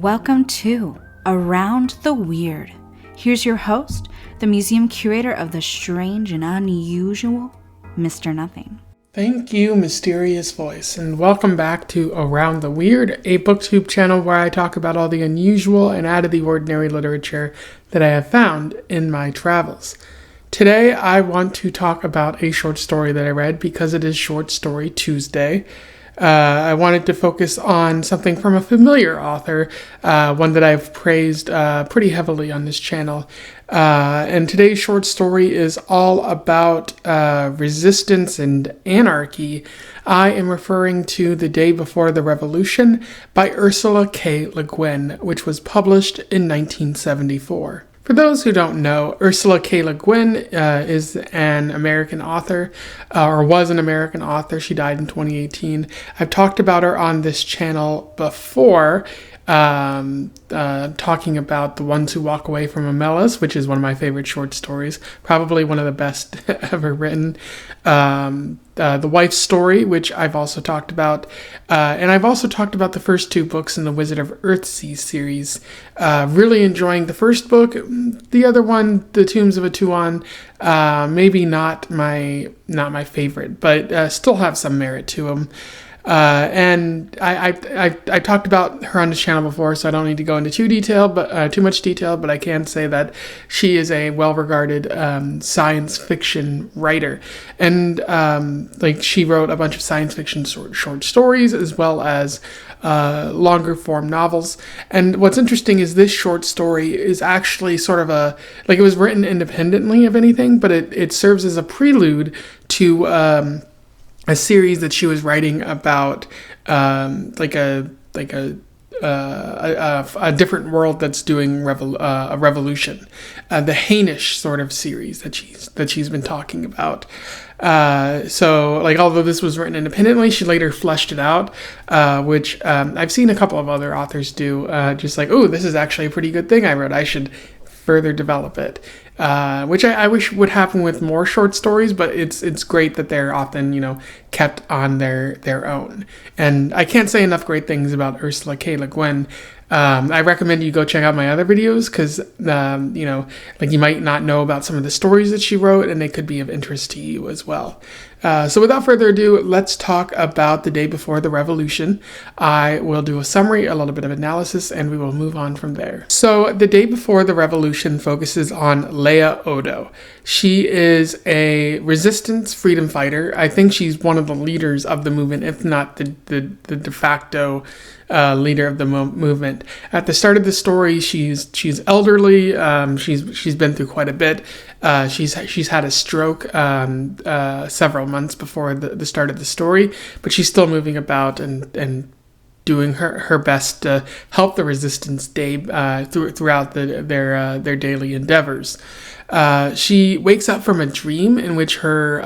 Welcome to Around the Weird. Here's your host, the museum curator of the strange and unusual, Mr. Nothing. Thank you, mysterious voice, and welcome back to Around the Weird, a booktube channel where I talk about all the unusual and out of the ordinary literature that I have found in my travels. Today, I want to talk about a short story that I read because it is Short Story Tuesday. I wanted to focus on something from a familiar author, one that I've praised pretty heavily on this channel. And today's short story is all about resistance and anarchy. I am referring to The Day Before the Revolution by Ursula K. Le Guin, which was published in 1974. For those who don't know, Ursula K. Le Guin is an American author, or was an American author. She died in 2018. I've talked about her on this channel before, talking about The Ones Who Walk Away from Amelis, which is one of my favorite short stories, probably one of the best ever written. The Wife's Story, which I've also talked about, and I've also talked about the first two books in the Wizard of Earthsea series. Really enjoying the first book. The other one, The Tombs of a Tuon, maybe not my favorite, but still have some merit to them. And I talked about her on this channel before, so I don't need to go into too much detail, but I can say that she is a well-regarded science fiction writer, and she wrote a bunch of science fiction short stories as well as longer form novels. And what's interesting is this short story is actually sort of it was written independently of anything, but it serves as a prelude to a series that she was writing about, a different world that's doing a revolution, the Hainish sort of series that she's been talking about. Although this was written independently, she later fleshed it out, which I've seen a couple of other authors do. This is actually a pretty good thing I wrote. I should further develop it. Which I wish would happen with more short stories, but it's great that they're often, kept on their own. And I can't say enough great things about Ursula K. Le Guin. I recommend you go check out my other videos because, you might not know about some of the stories that she wrote, and they could be of interest to you as well. So without further ado, let's talk about The Day Before the Revolution. I will do a summary, a little bit of analysis, and we will move on from there. So The Day Before the Revolution focuses on Laia Odo. She is a resistance freedom fighter. I think she's one of the leaders of the movement, if not the de facto leader of the movement. At the start of the story, she's elderly. She's been through quite a bit. She's had a stroke several months before the start of the story, but she's still moving about and doing her best to help the resistance throughout their daily endeavors. She wakes up from a dream in which her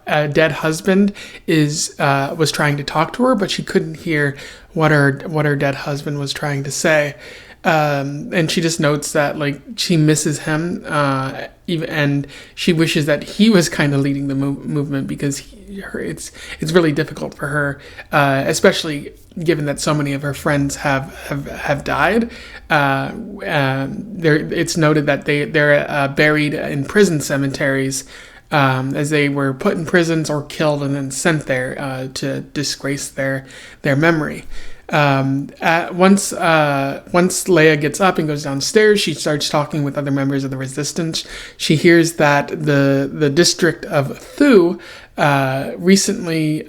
dead husband was trying to talk to her, but she couldn't hear what her dead husband was trying to say. And she just notes that she misses him, and she wishes that he was kind of leading the movement because it's really difficult for her, especially given that so many of her friends have died. It's noted that they're buried in prison cemeteries, as they were put in prisons or killed and then sent there to disgrace their memory. Once Laia gets up and goes downstairs, she starts talking with other members of the resistance. She hears that the district of Thu recently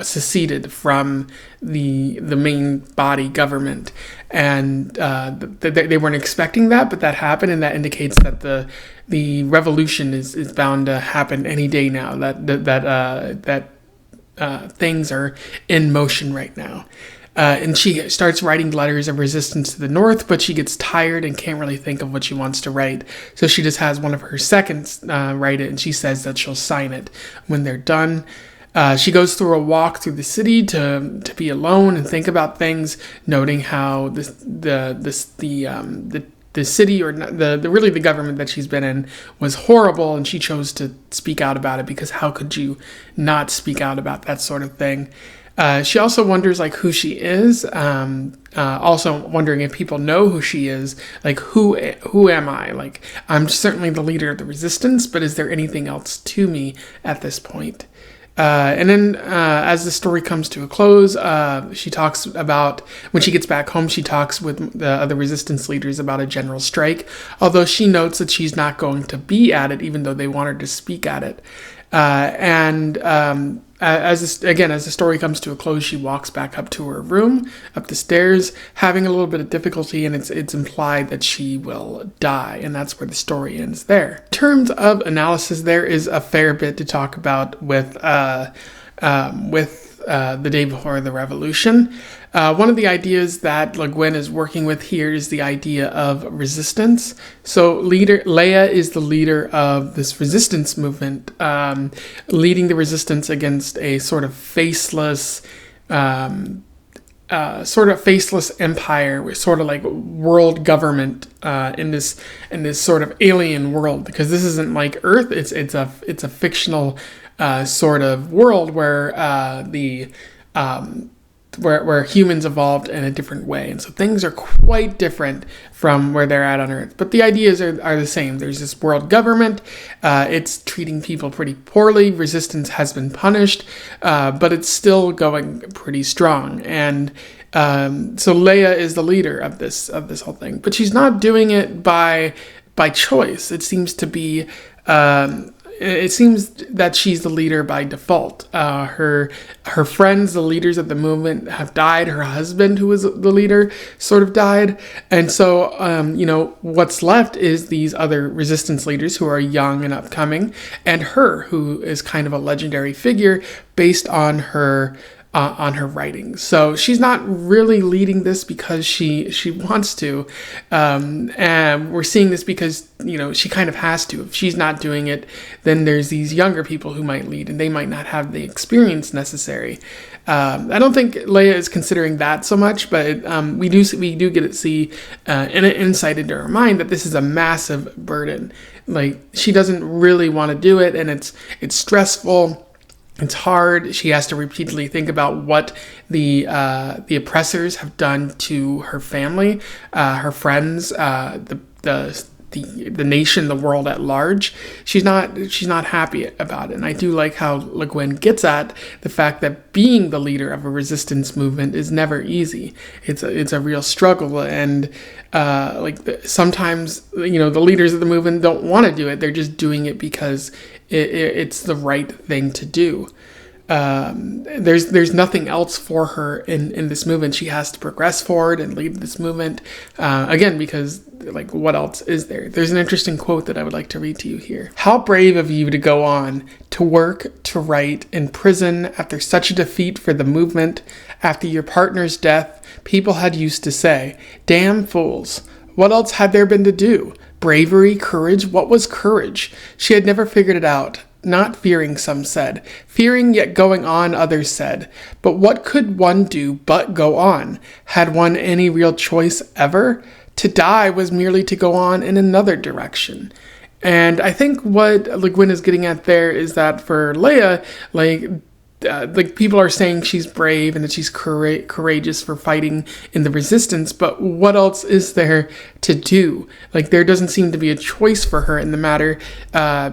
seceded from the main body government, and they weren't expecting that, but that happened, and that indicates that the revolution is bound to happen any day now. That things are in motion right now. And she starts writing letters of resistance to the North, but she gets tired and can't really think of what she wants to write. So she just has one of her seconds write it, and she says that she'll sign it when they're done. She goes through a walk through the city to be alone and think about things, noting how the city, or the government that she's been in, was horrible, and she chose to speak out about it because how could you not speak out about that sort of thing? She also wonders like who she is. Also wondering if people know who she is. Like who am I? Like I'm certainly the leader of the resistance, but is there anything else to me at this point? And then as the story comes to a close, she talks about, when she gets back home, she talks with the other resistance leaders about a general strike, although she notes that she's not going to be at it, even though they want her to speak at it. As the story comes to a close, she walks back up to her room, up the stairs, having a little bit of difficulty, and it's implied that she will die, and that's where the story ends there. In terms of analysis, there is a fair bit to talk about with the day before the revolution. One of the ideas that Le Guin is working with here is the idea of resistance. So Laia is the leader of this resistance movement, leading the resistance against a sort of faceless empire, with sort of like world government in this sort of alien world, because this isn't like Earth. It's a fictional sort of world where where humans evolved in a different way. And so things are quite different from where they're at on Earth. But the ideas are the same. There's this world government. It's treating people pretty poorly. Resistance has been punished, but it's still going pretty strong. And so Laia is the leader of this whole thing. But she's not doing it by choice. It seems to be... it seems that she's the leader by default. Her friends, the leaders of the movement, have died. Her husband, who was the leader, sort of died. And so, what's left is these other resistance leaders who are young and upcoming, and her, who is kind of a legendary figure based on her writings. So she's not really leading this because she wants to, and we're seeing this because she kind of has to. If she's not doing it, then there's these younger people who might lead, and they might not have the experience necessary. I don't think Laia is considering that so much, but we do get to see an insight into her mind that this is a massive burden. Like, she doesn't really want to do it, and it's stressful. It's hard. She has to repeatedly think about what the oppressors have done to her family, her friends, the nation, the world at large. She's not happy about it. And I do like how Le Guin gets at the fact that being the leader of a resistance movement is never easy. It's a real struggle, and sometimes the leaders of the movement don't want to do it. They're just doing it because it's the right thing to do. There's nothing else for her in this movement. She has to progress forward and lead this movement, again, because what else is there? There's an interesting quote that I would like to read to you here. "How brave of you to go on, to work, to write, in prison, after such a defeat for the movement, after your partner's death. People had used to say, 'Damn fools.' What else had there been to do? Bravery, courage, what was courage? She had never figured it out. Not fearing, some said. Fearing, yet going on, others said. But what could one do but go on? Had one any real choice ever? To die was merely to go on in another direction." And I think what Le Guin is getting at there is that for Laia, people are saying she's brave and that she's courageous for fighting in the resistance, but what else is there to do? There doesn't seem to be a choice for her in the matter,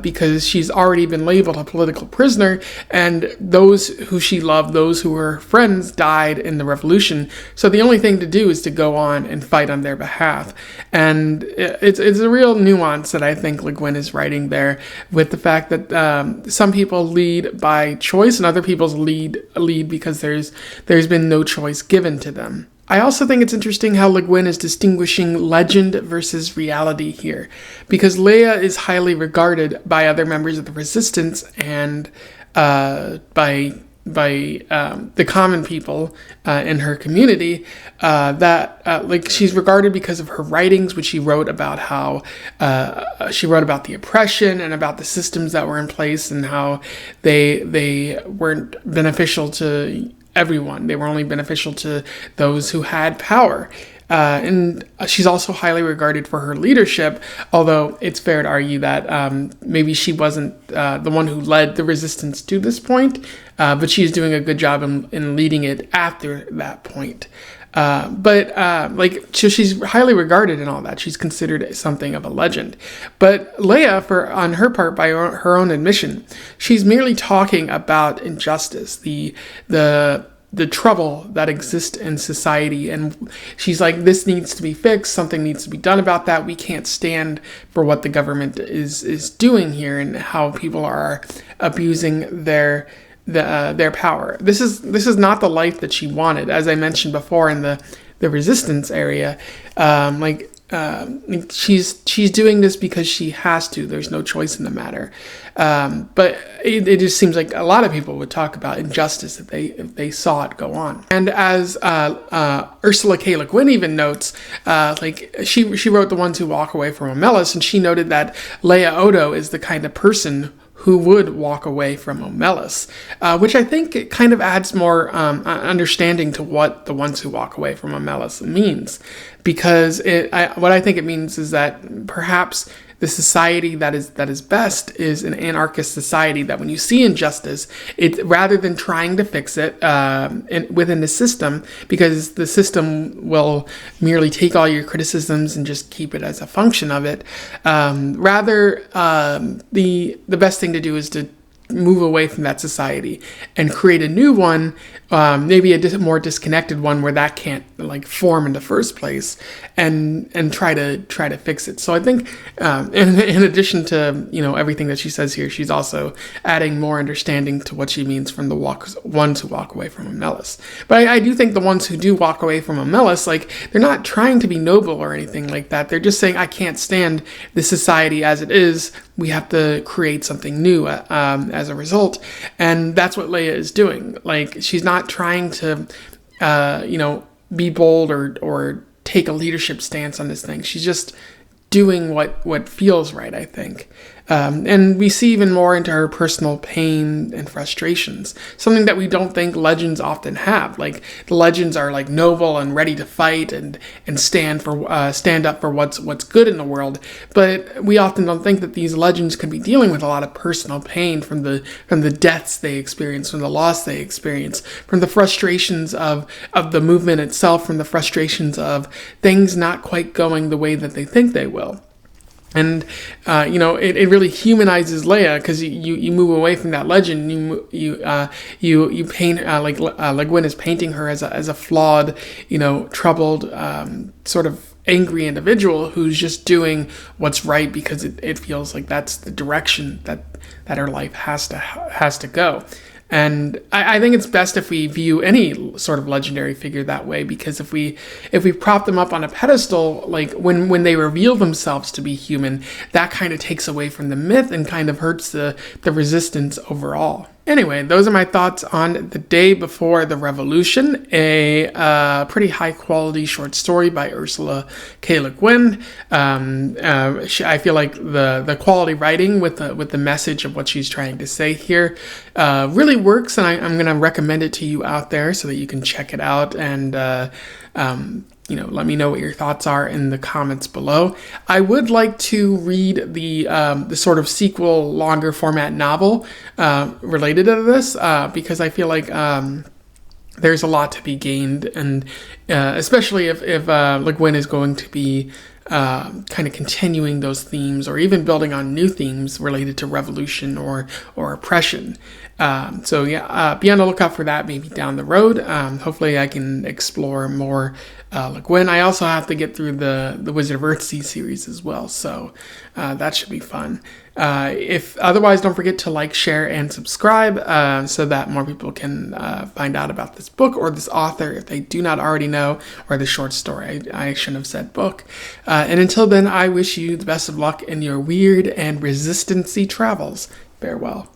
because she's already been labeled a political prisoner, and those who she loved, those who were her friends, died in the revolution. So the only thing to do is to go on and fight on their behalf. And it's a real nuance that I think Le Guin is writing there, with the fact that some people lead by choice and other people lead because there's been no choice given to them. I also think it's interesting how Le Guin is distinguishing legend versus reality here, because Laia is highly regarded by other members of the resistance and by the common people in her community, that she's regarded because of her writings, which she wrote about how she wrote about the oppression and about the systems that were in place and how they weren't beneficial to everyone. They were only beneficial to those who had power. And she's also highly regarded for her leadership, although it's fair to argue that maybe she wasn't the one who led the resistance to this point, but she's doing a good job in leading it after that point. So she's highly regarded and all that. She's considered something of a legend. But Laia, on her part, by her own admission, she's merely talking about injustice, the trouble that exists in society. And she's like, this needs to be fixed. Something needs to be done about that. We can't stand for what the government is doing here and how people are abusing their power. This is not the life that she wanted, as I mentioned before in the resistance area. She's doing this because she has to. There's no choice in the matter. But it just seems like a lot of people would talk about injustice if they saw it go on. And as Ursula K. Le Guin even notes, she wrote The Ones Who Walk Away from Omelas, and she noted that Laia Odo is the kind of person who would walk away from Omelas, which I think it kind of adds more understanding to what The Ones Who Walk Away from Omelas means. Because what I think it means is that perhaps the society that is best is an anarchist society, that when you see injustice, it rather than trying to fix it within the system, because the system will merely take all your criticisms and just keep it as a function of it, the best thing to do is to move away from that society and create a new one, maybe a more disconnected one where that can't form in the first place, and try to fix it. So I think in addition to everything that she says here, she's also adding more understanding to what she means from the ones who walk away from Omelas. But I do think the ones who do walk away from Omelas, they're not trying to be noble or anything like that. They're just saying, I can't stand this society as it is. We have to create something new as a result. And that's what Laia is doing. She's not trying to, be bold or take a leadership stance on this thing. She's just doing what feels right, I think. And we see even more into her personal pain and frustrations, something that we don't think legends often have. The legends are noble and ready to fight and stand up for what's good in the world. But we often don't think that these legends could be dealing with a lot of personal pain from the deaths they experience, from the loss they experience, from the frustrations of the movement itself, from the frustrations of things not quite going the way that they think they will. And it really humanizes Laia, because you move away from that legend. You paint Le Guin is painting her as a flawed, troubled, sort of angry individual who's just doing what's right because it feels like that's the direction that her life has to go. And I think it's best if we view any sort of legendary figure that way, because if we prop them up on a pedestal, when they reveal themselves to be human, that kind of takes away from the myth and kind of hurts the resistance overall. Anyway, those are my thoughts on The Day Before the Revolution, a pretty high-quality short story by Ursula K. Le Guin. I feel like the quality writing with the message of what she's trying to say here really works, and I'm going to recommend it to you out there so that you can check it out and let me know what your thoughts are in the comments below. I would like to read the sort of sequel, longer format novel related to this, because I feel like there's a lot to be gained, and especially if Le Guin is going to be kind of continuing those themes, or even building on new themes related to revolution or oppression. So be on the lookout for that maybe down the road. Hopefully I can explore more Le Guin. I also have to get through the Wizard of Earthsea series as well, so that should be fun. If otherwise, don't forget to share, and subscribe so that more people can find out about this book or this author if they do not already know, or the short story. I shouldn't have said book. And until then, I wish you the best of luck in your weird and resistance-y travels. Farewell.